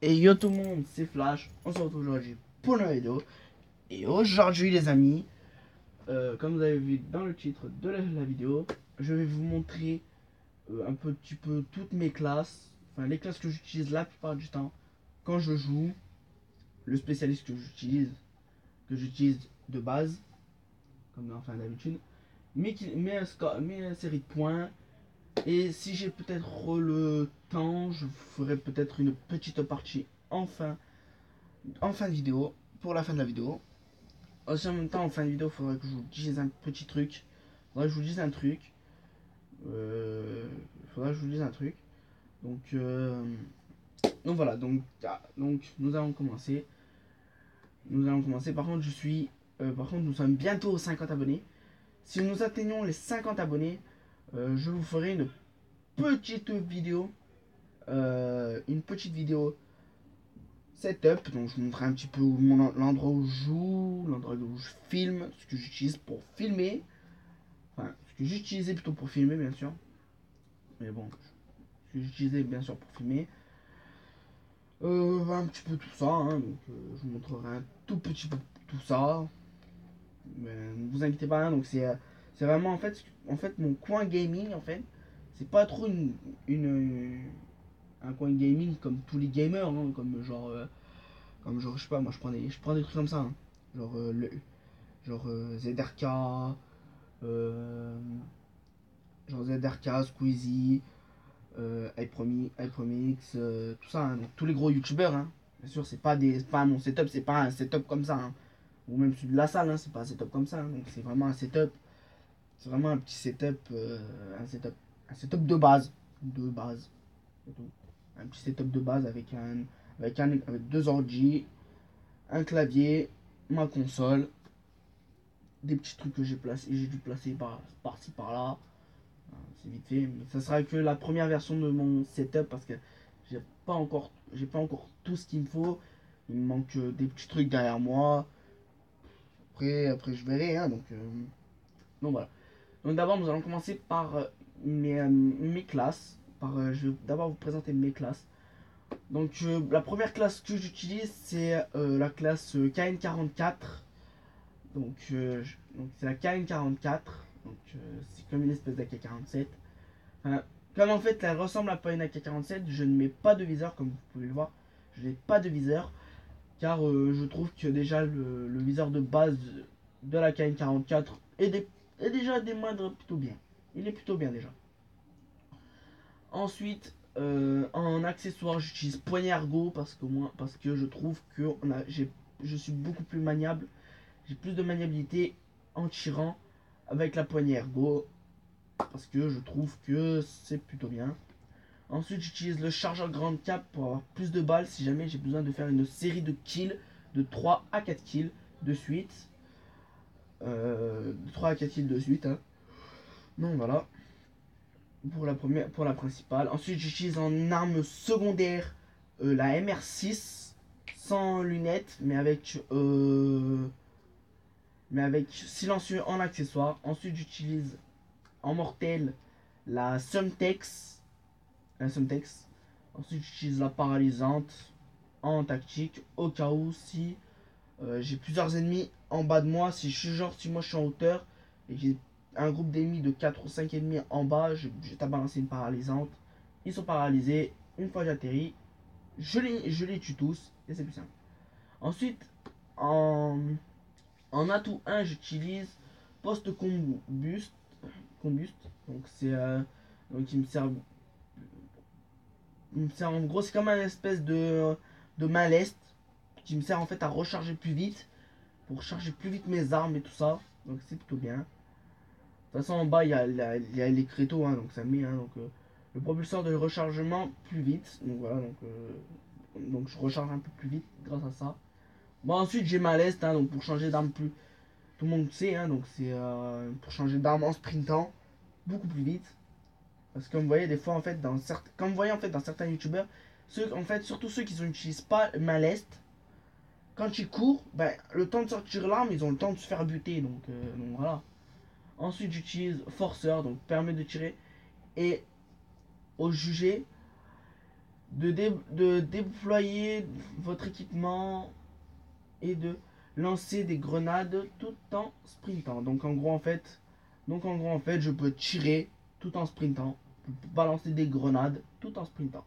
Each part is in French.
Et yo tout le monde, c'est Flash, on se retrouve aujourd'hui pour une vidéo. Et aujourd'hui les amis, comme vous avez vu dans le titre de la vidéo, je vais vous montrer un petit peu toutes mes classes, enfin les classes que j'utilise la plupart du temps quand je joue, le spécialiste que j'utilise de base, comme enfin d'habitude, mes séries de points. Et si j'ai peut-être le temps, je ferai peut-être une petite partie en fin de vidéo, pour la fin de la vidéo. Aussi en même temps, en fin de vidéo, il faudrait que je vous dise un petit truc. Faudrait que je vous dise un truc. Euh, Faudrait que je vous dise un truc. Donc, voilà. Donc nous allons commencer. Par contre, par contre, nous sommes bientôt aux 50 abonnés. Si nous atteignons les 50 abonnés, je vous ferai petite vidéo. Une petite vidéo setup. Donc, je vous montrerai un petit peu l'endroit où je joue, l'endroit où je filme, ce que j'utilise pour filmer. Enfin, ce que j'utilisais plutôt pour filmer, bien sûr. Mais bon, ce que j'utilisais bien sûr pour filmer. Un petit peu tout ça, hein, donc je vous montrerai un tout petit peu tout ça. Mais ne vous inquiétez pas, hein, donc c'est vraiment en fait mon coin gaming en fait. C'est pas trop un coin gaming comme tous les gamers, hein, comme genre je sais pas, moi je prends des trucs comme ça, hein. Genre ZRK, euh, genre ZRK, Squeezie, iPromix, tout ça, hein, donc tous les gros youtubeurs, hein. Bien sûr, c'est pas mon setup, c'est pas un setup comme ça, hein. Ou même celui de la salle, hein, c'est pas un setup comme ça, hein. Donc c'est vraiment un setup, c'est vraiment un petit setup, un setup de base, c'est tout. Un petit setup de base avec deux ordi, un clavier, ma console, des petits trucs que j'ai dû placer par-ci par-là. C'est vite fait. Mais ça sera que la première version de mon setup parce que j'ai pas encore tout ce qu'il me faut. Il me manque des petits trucs derrière moi. Après je verrai, hein, donc voilà. Donc d'abord nous allons commencer par mes classes. Je vais d'abord vous présenter mes classes. Donc la première classe que j'utilise c'est la classe KN44. Donc c'est la KN44. C'est comme une espèce d'AK-47. Enfin, comme en fait elle ressemble un peu à une AK-47, je ne mets pas de viseur comme vous pouvez le voir. Je n'ai pas de viseur car je trouve que déjà le viseur de base de la KN44 est déjà des moindres plutôt bien. Il est plutôt bien déjà. Ensuite, en accessoire, j'utilise poignée ergo parce que je trouve que je suis beaucoup plus maniable. J'ai plus de maniabilité en tirant avec la poignée ergo parce que je trouve que c'est plutôt bien. Ensuite, j'utilise le chargeur grande cap pour avoir plus de balles si jamais j'ai besoin de faire une série de kills de 3 à 4 kills de suite. 3 à 4 kills de suite, hein. Donc voilà, pour la principale. Ensuite, j'utilise en arme secondaire la MR6 sans lunettes, mais avec silencieux en accessoire. Ensuite, j'utilise en mortel la Sumtex. Ensuite, j'utilise la paralysante en tactique au cas où si j'ai plusieurs ennemis en bas de moi. Si moi je suis en hauteur et j'ai un groupe d'ennemis de 4 ou 5 ennemis en bas, je tape balancer une paralysante. Ils sont paralysés. Une fois j'atterris, je les tue tous et c'est plus simple. Ensuite, en, en atout 1, j'utilise post combuste. Donc il me sert en gros, c'est comme un espèce de main lest qui me sert en fait à recharger plus vite pour charger plus vite mes armes et tout ça. Donc c'est plutôt bien. De toute façon en bas il y a les créteaux, hein, donc ça met, hein, le propulseur de rechargement plus vite. Donc voilà, donc je recharge un peu plus vite grâce à ça. Bon ensuite j'ai ma lest, hein, donc pour changer d'arme plus. Tout le monde sait, hein, donc c'est pour changer d'arme en sprintant beaucoup plus vite. Parce que comme vous voyez des fois en fait comme vous voyez en fait dans certains youtubeurs, surtout ceux qui n'utilisent pas ma lest, quand ils courent, ben, le temps de sortir l'arme, ils ont le temps de se faire buter. Donc voilà. Ensuite, j'utilise forceur, donc permet de tirer. Et au jugé, de déployer votre équipement et de lancer des grenades tout en sprintant. Donc en gros en fait, je peux tirer tout en sprintant, balancer des grenades tout en sprintant.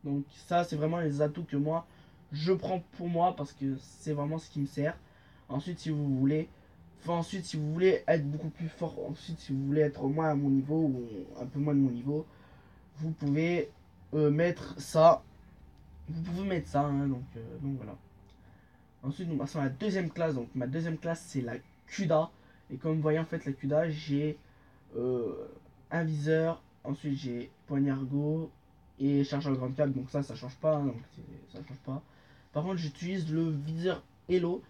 Donc ça c'est vraiment les atouts que moi je prends pour moi parce que c'est vraiment ce qui me sert. Ensuite si vous voulez être beaucoup plus fort, ensuite si vous voulez être au moins à mon niveau ou un peu moins de mon niveau, vous pouvez mettre ça. Vous pouvez mettre ça, hein, donc voilà. Ensuite, nous passons à la deuxième classe. Donc, ma deuxième classe, c'est la CUDA. Et comme vous voyez, en fait, la CUDA, j'ai euh, un viseur. Ensuite, j'ai poignard go et chargeur grand câble. Donc, ça change pas. Hein, donc, ça change pas. Par contre, j'utilise le viseur Hello.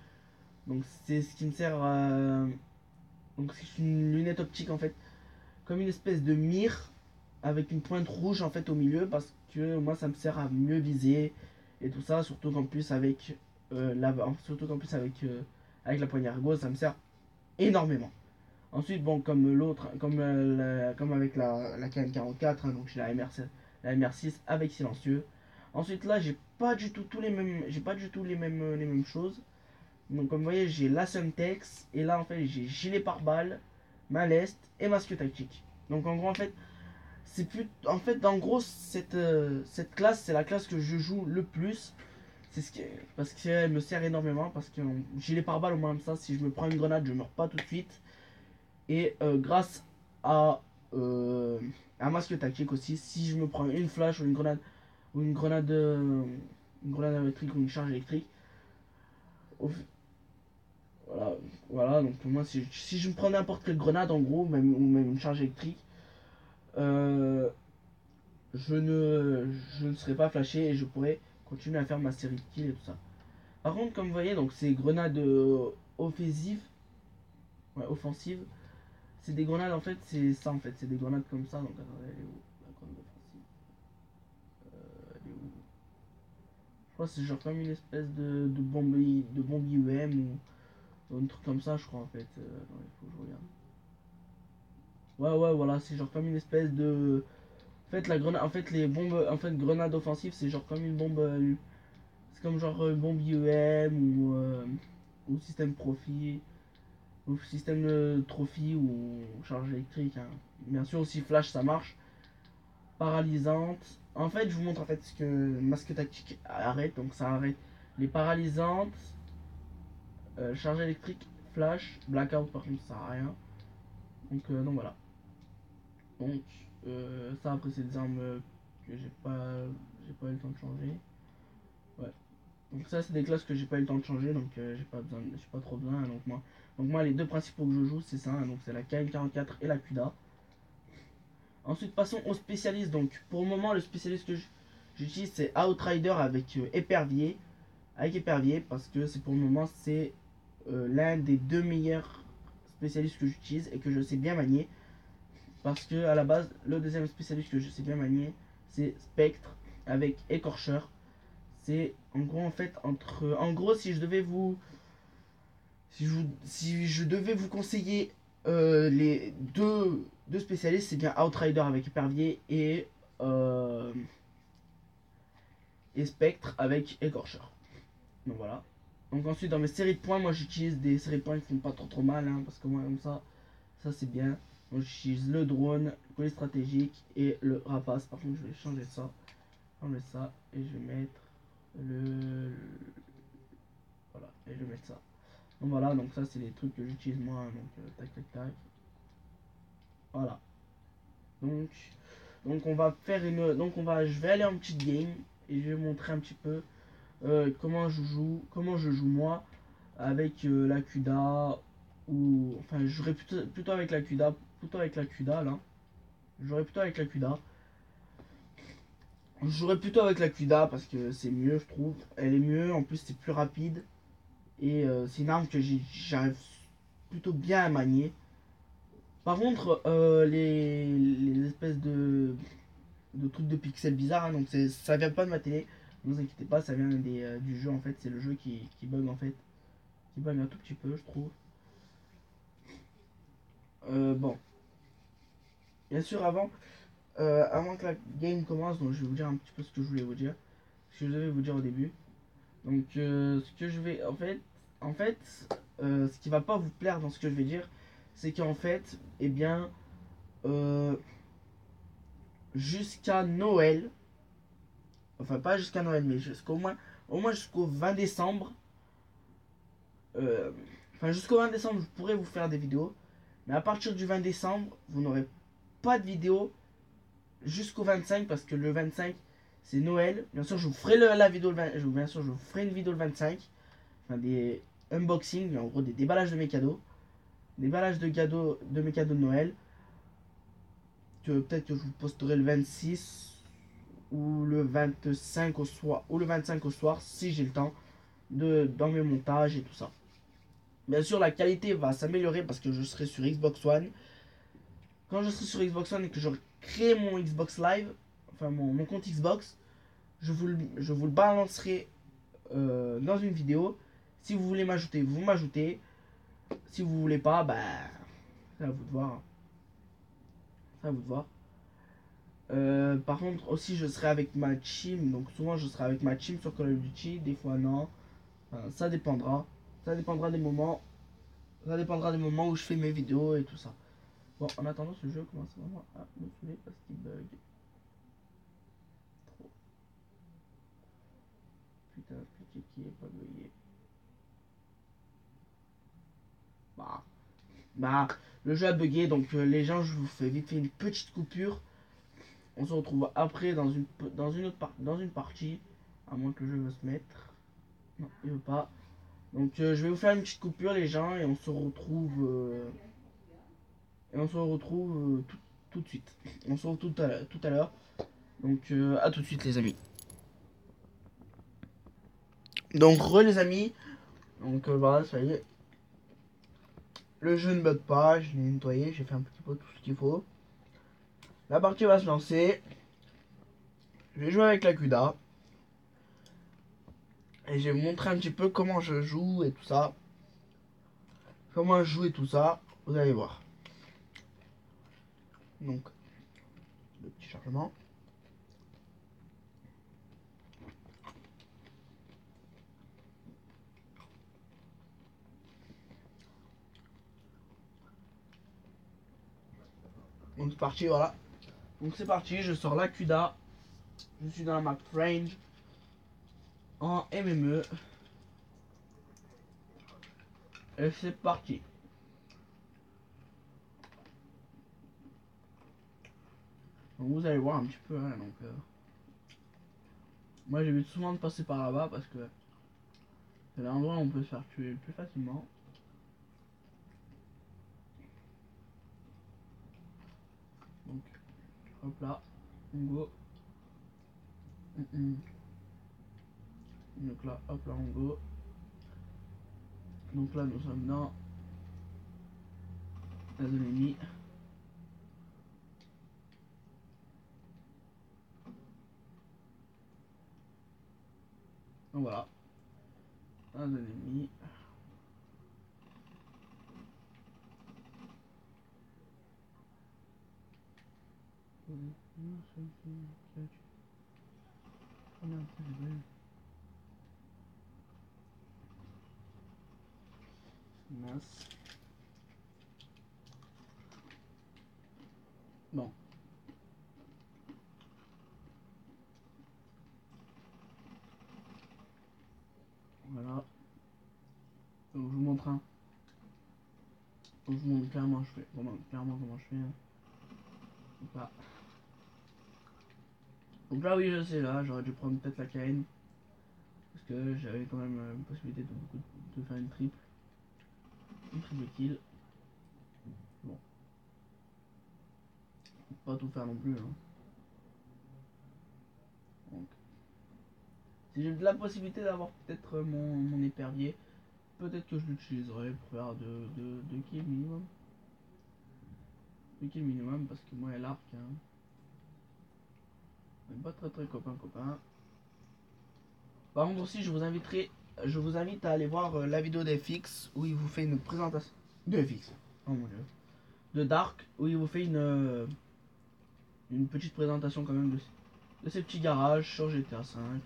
Donc, c'est ce qui me sert à. Donc, c'est une lunette optique, en fait. Comme une espèce de mire avec une pointe rouge, en fait, au milieu. Parce que moi, ça me sert à mieux viser et tout ça. Surtout qu'en plus, avec avec la poignée gauche, ça me sert énormément. Ensuite, bon, comme avec la KN44, hein, donc j'ai la MR6 avec silencieux. Ensuite, là, j'ai pas du tout les mêmes choses. Donc, comme vous voyez, j'ai la Semtex et là, en fait, j'ai gilet pare-balles, ma leste et masque tactique. Donc, en gros, en fait, en gros, cette classe, c'est la classe que je joue le plus. C'est ce qui, parce qu'elle me sert énormément. Parce que gilet pare-balles, au moins comme ça, si je me prends une grenade, je meurs pas tout de suite. Et grâce à un masque tactique aussi, si je me prends une flash ou une grenade électrique ou une charge électrique, au- voilà, voilà. Donc pour moi, si je me prends n'importe quelle grenade, en gros, ou même une charge électrique, euh, je ne serai pas flashé et je pourrai continuer à faire ma série de kills et tout ça. Par contre, comme vous voyez, donc ces grenades offensives, ouais, offensives, c'est des grenades en fait, c'est ça en fait, c'est des grenades comme ça. Donc attendez, elle est où la grenade offensive? Elle est où? Je crois que c'est genre comme une espèce de bombe IEM ou un truc comme ça, je crois en fait. Attendez, faut que je regarde. Ouais, voilà, c'est genre comme une espèce de. En fait, en fait, les bombes, en fait, grenades offensives, c'est genre comme une bombe. C'est comme genre bombe IEM ou système profit. Ou système de trophy ou charge électrique. Hein. Bien sûr aussi flash ça marche. Paralysante. En fait je vous montre en fait ce que masque tactique arrête. Donc ça arrête les paralysantes, charge électrique, flash, blackout par contre ça sert à rien. Donc voilà. Donc ça après c'est des armes que j'ai pas eu le temps de changer. Ouais. Donc ça c'est des classes que j'ai pas eu le temps de changer donc j'ai pas trop besoin. Donc moi les deux principaux que je joue c'est ça. Hein, donc c'est la KN44 et la CUDA. Ensuite, passons aux spécialistes. Donc, pour le moment, le spécialiste que j'utilise, c'est Outrider avec épervier. Avec épervier, parce que c'est pour le moment, c'est l'un des deux meilleurs spécialistes que j'utilise et que je sais bien manier. Parce que, à la base, le deuxième spécialiste que je sais bien manier, c'est Spectre avec écorcheur. C'est en gros, en fait, En gros, si je devais vous conseiller les deux spécialistes, c'est bien Outrider avec épervier et Spectre avec écorcheur. Donc voilà. Donc ensuite dans mes séries de points, moi j'utilise des séries de points qui font pas trop mal, hein, parce que moi comme ça c'est bien. Moi j'utilise le drone, le colis stratégique et le rapace. Par contre je vais changer ça, enlever ça et je vais mettre le voilà et je vais mettre ça. Donc voilà, donc ça c'est les trucs que j'utilise moi, hein, tac tac tac. Voilà. Donc je vais aller en petite game et je vais montrer un petit peu comment je joue moi avec la CUDA ou enfin je jouerais plutôt avec la CUDA, là. Je jouerais plutôt avec la CUDA. Je jouerais plutôt avec la CUDA parce que c'est mieux je trouve. Elle est mieux, en plus c'est plus rapide et c'est une arme que j'arrive plutôt bien à manier. Par contre, les espèces de trucs de pixels bizarres, hein, donc ça vient pas de ma télé, ne vous inquiétez pas, ça vient du jeu en fait, c'est le jeu qui bug en fait, qui bug un tout petit peu je trouve. Bon, bien sûr avant, avant que la game commence, donc je vais vous dire un petit peu ce que je voulais vous dire, ce que je devais vous dire au début. Donc ce que je vais en fait ce qui va pas vous plaire dans ce que je vais dire, c'est qu'en fait, eh bien, jusqu'à Noël, enfin pas jusqu'à Noël, mais au moins jusqu'au 20 décembre, enfin jusqu'au 20 décembre, je pourrais vous faire des vidéos, mais à partir du 20 décembre, vous n'aurez pas de vidéo jusqu'au 25 parce que le 25 c'est Noël. Bien sûr, je vous ferai la vidéo le 20, bien sûr, je vous ferai une vidéo le 25, enfin des unboxing, en gros des déballages de mes cadeaux, déballage de mes cadeaux de Noël. Que peut-être que je vous posterai le 26 ou le 25 au soir ou le 25 au soir si j'ai le temps dans mes montages et tout ça. Bien sûr, la qualité va s'améliorer parce que je serai sur Xbox One. Quand je serai sur Xbox One et que j'aurai créé mon Xbox Live, enfin mon compte Xbox, je vous le balancerai dans une vidéo. Si vous voulez m'ajouter, vous m'ajoutez. Si vous voulez pas, bah, c'est à vous de voir. C'est à vous de voir. Par contre, aussi, je serai avec ma team. Donc, souvent, je serai avec ma team sur Call of Duty. Des fois, non. Enfin, ça dépendra. Ça dépendra des moments. Ça dépendra des moments où je fais mes vidéos et tout ça. Bon, en attendant, ce jeu commence vraiment à me saouler parce qu'il bug. Trop. Putain, petit qui est pas bugué. Bah, le jeu a bugué. Donc, les gens, je vous fais vite fait une petite coupure. On se retrouve après dans une partie. À moins que le jeu veut se mettre. Non, il veut pas. Donc je vais vous faire une petite coupure les gens et on se retrouve tout de suite. On se retrouve tout à l'heure. Donc à tout de suite les amis. Donc les amis. Donc voilà, ça y est. Le jeu ne bug pas, je l'ai nettoyé, j'ai fait un petit peu tout ce qu'il faut. La partie va se lancer. Je vais jouer avec la CUDA. Et je vais vous montrer un petit peu comment je joue et tout ça. Comment je joue et tout ça. Vous allez voir. Donc, le petit chargement. Donc c'est parti, voilà. Donc c'est parti, je sors la CUDA. Je suis dans la map range. En MME. Et c'est parti. Donc vous allez voir un petit peu. Hein, donc, moi j'évite souvent de passer par là-bas parce que c'est l'endroit où on peut se faire tuer plus facilement. Donc hop là, on go. Donc là, hop là, on go. Donc là, nous sommes dans la zone ennemie. Donc voilà, la zone ennemie. Mince. Bon. Voilà. Donc je vous montre un. Donc je vous montre clairement je fais. Clairement comment je fais. Hein. Donc là. Donc là oui je sais là, j'aurais dû prendre peut-être la KN. Parce que j'avais quand même une possibilité de faire une triple. Une triple kill. Bon. Pas tout faire non plus. Hein. Donc. Si j'ai de la possibilité d'avoir peut-être mon épervier, peut-être que je l'utiliserai pour faire deux kills minimum. 2 kills minimum parce que moi et l'arc. Hein. On n'est pas très copain. Par contre aussi je vous invite à aller voir la vidéo d'FX où il vous fait une présentation de FX. Oh mon dieu. De Dark où il vous fait une petite présentation quand même de ces petits garages sur GTA 5.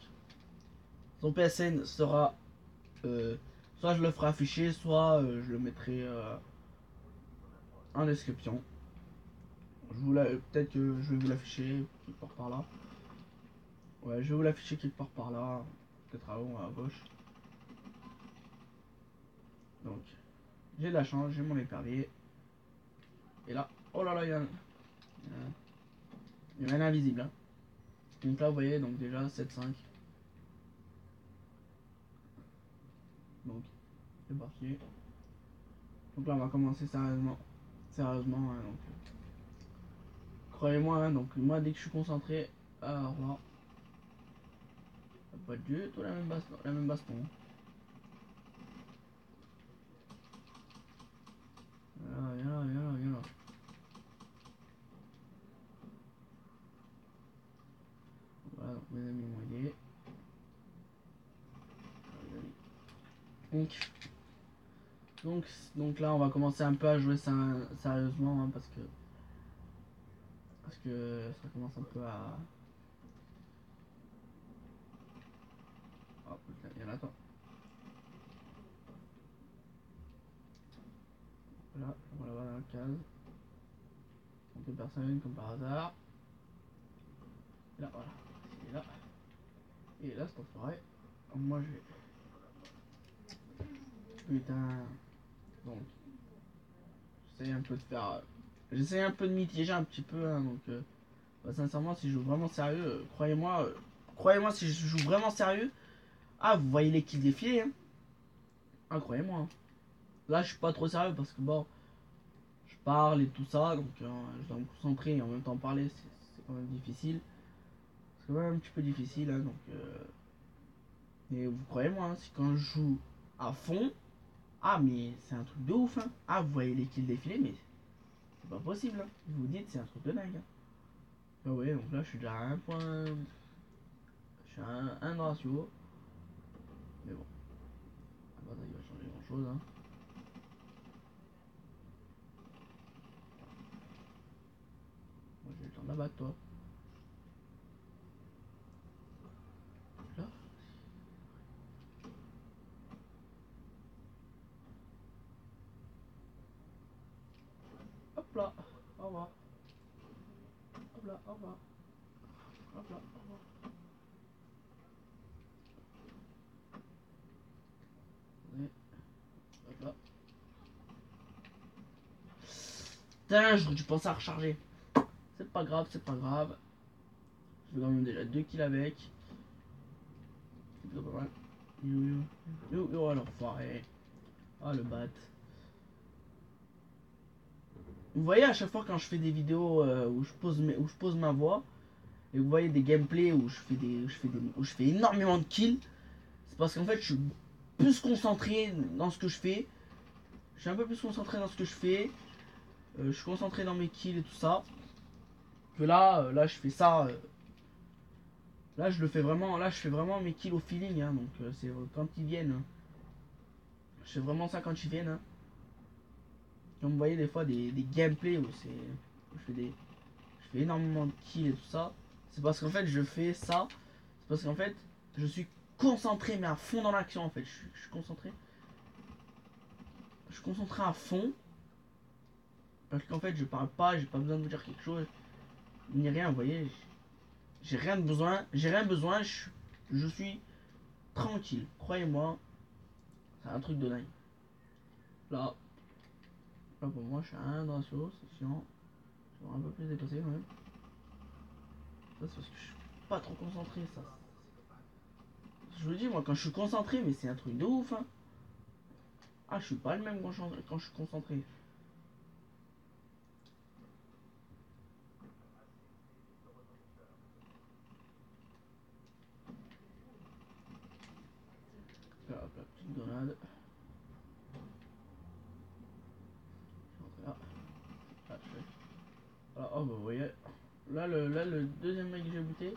Son PSN sera soit je le ferai afficher, soit je le mettrai en description. Peut-être que je vais vous l'afficher quelque part par là. Ouais, je vais vous l'afficher quelque part par là, peut-être à haut, à gauche. Donc, j'ai de la chance, j'ai mon épervier. Et là, oh là là, il y a un invisible. Hein. Donc là, vous voyez, donc déjà 7-5. Donc, c'est parti. Donc là, on va commencer sérieusement. Sérieusement, hein, donc. Croyez-moi, hein, donc moi, dès que je suis concentré, alors là, pas du tout la même baston. Viens là, viens là, viens là, viens là. Voilà, donc mes amis m'ont aidé. Donc là, on va commencer un peu à jouer ça sérieusement, hein, parce que ça commence un peu à... Oh putain, il y en a attends. Voilà, on va l'avoir dans la case. Donc deux personnes comme par hasard. Et là, voilà. Il est là. Et là, c'est enfoiré. Moi, je vais... Putain. Donc, j'essaie un peu de faire... J'essaie un peu de mitiger un petit peu, hein, donc... Bah, sincèrement, si je joue vraiment sérieux, croyez-moi, si je joue vraiment sérieux, ah, vous voyez les kills défiler, hein. Ah, croyez-moi. Hein. Là, je suis pas trop sérieux parce que bon, je parle et tout ça, donc je dois me concentrer et en même temps parler, c'est quand même difficile. C'est quand même un petit peu difficile, hein, donc. Mais vous croyez-moi, hein, si quand je joue à fond, ah, mais c'est un truc de ouf, hein. Ah, vous voyez les kills défiler, mais c'est pas possible, hein. Vous vous dites, c'est un truc de dingue. Hein. Ah ouais, donc là, je suis déjà à un point. Je suis à un ratio. Mais bon, ah bah, ça, il va changer grand chose, hein. Moi, j'ai le temps de l'abattre, toi. Là. Hop là, au revoir. Hop là, au revoir. Hop là, au revoir. Et hop là. Putain, j'aurais dû penser à recharger. C'est pas grave, c'est pas grave. Je fais quand même déjà 2 kills avec. C'est plutôt pas mal. Yo, l'enfoiré. Ah, le bat. Vous voyez, à chaque fois quand je fais des vidéos où je pose ma voix, et vous voyez des gameplays où où je fais énormément de kills, c'est parce qu'en fait, je suis plus concentré dans ce que je fais. Je suis un peu plus concentré dans ce que je fais. Je suis concentré dans mes kills et tout ça. Que là, là, je fais ça. Là, je le fais vraiment. Là, je fais vraiment mes kills au feeling. Hein, donc, c'est quand ils viennent. Hein. Je fais vraiment ça quand ils viennent. Hein. Comme vous voyez, des fois, des gameplays où c'est. Je fais énormément de kills et tout ça. C'est parce qu'en fait, je fais ça. C'est parce qu'en fait, je suis concentré, mais à fond dans l'action. En fait, je suis concentré. Je suis concentré à fond. Parce qu'en fait, je parle pas. J'ai pas besoin de vous dire quelque chose. Ni rien, vous voyez. J'ai rien de besoin. J'ai rien besoin. Je suis tranquille. Croyez-moi. C'est un truc de dingue. Là, là pour moi, je suis à un ratio, c'est chiant. Je vais un peu plus dépassé quand même. Ça, c'est parce que je suis pas trop concentré, ça. Je vous dis, moi, quand je suis concentré, mais c'est un truc de ouf, hein. Ah, je suis pas le même quand je suis concentré. Là, hop, la petite grenade. Là. Là, voilà, oh, bah, vous voyez. Là, le deuxième mec que j'ai buté.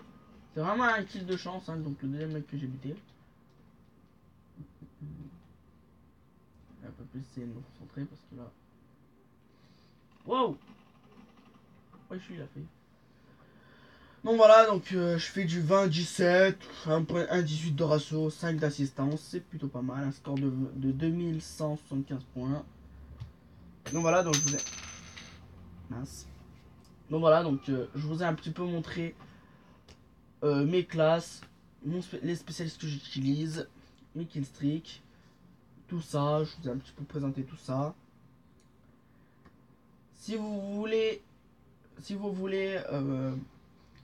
C'est vraiment un kill de chance, hein, donc le deuxième mec que j'ai buté. Un peu plus essayer de me concentrer parce que là. Wow! Ouais, je suis, il a fait. Donc voilà, donc je fais du 20-17, 1.118 de ratio, 5 d'assistance, c'est plutôt pas mal, un score de 2175 points. Donc voilà, donc je vous ai... Mince. Donc voilà, donc je vous ai un petit peu montré mes classes, les spécialistes que j'utilise, mes killstreaks, tout ça, je vous ai un petit peu présenté tout ça. Si vous voulez, si vous voulez,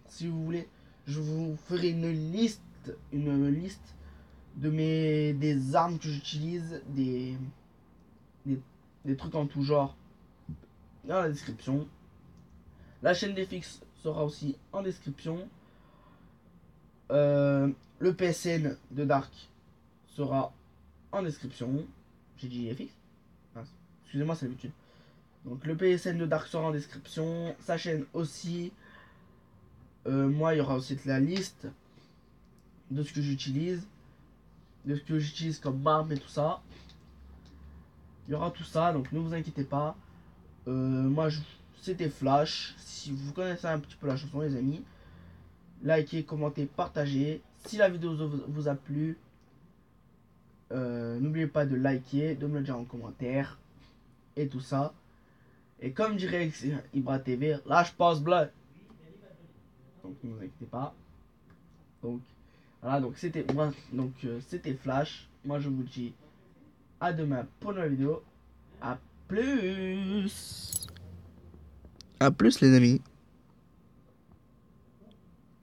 si vous voulez, je vous ferai une liste des armes que j'utilise, des, des trucs en tout genre dans la description. La chaîne des fixes sera aussi en description. Le PSN de Dark sera en description. J'ai dit FX. Ah, excusez-moi, c'est l'habitude. Donc le PSN de Dark sera en description. Sa chaîne aussi. Moi, il y aura aussi la liste de ce que j'utilise. De ce que j'utilise comme arme et tout ça. Il y aura tout ça, donc ne vous inquiétez pas. Moi, c'était Flash. Si vous connaissez un petit peu la chanson, les amis, likez, commentez, partagez. Si la vidéo vous a plu, n'oubliez pas de liker, de me le dire en commentaire et tout ça. Et comme dirait Ibra TV, là je passe bleu. Donc ne vous inquiétez pas. Donc voilà, donc c'était moi, donc c'était Flash. Moi je vous dis à demain pour une nouvelle vidéo. À plus. À plus les amis.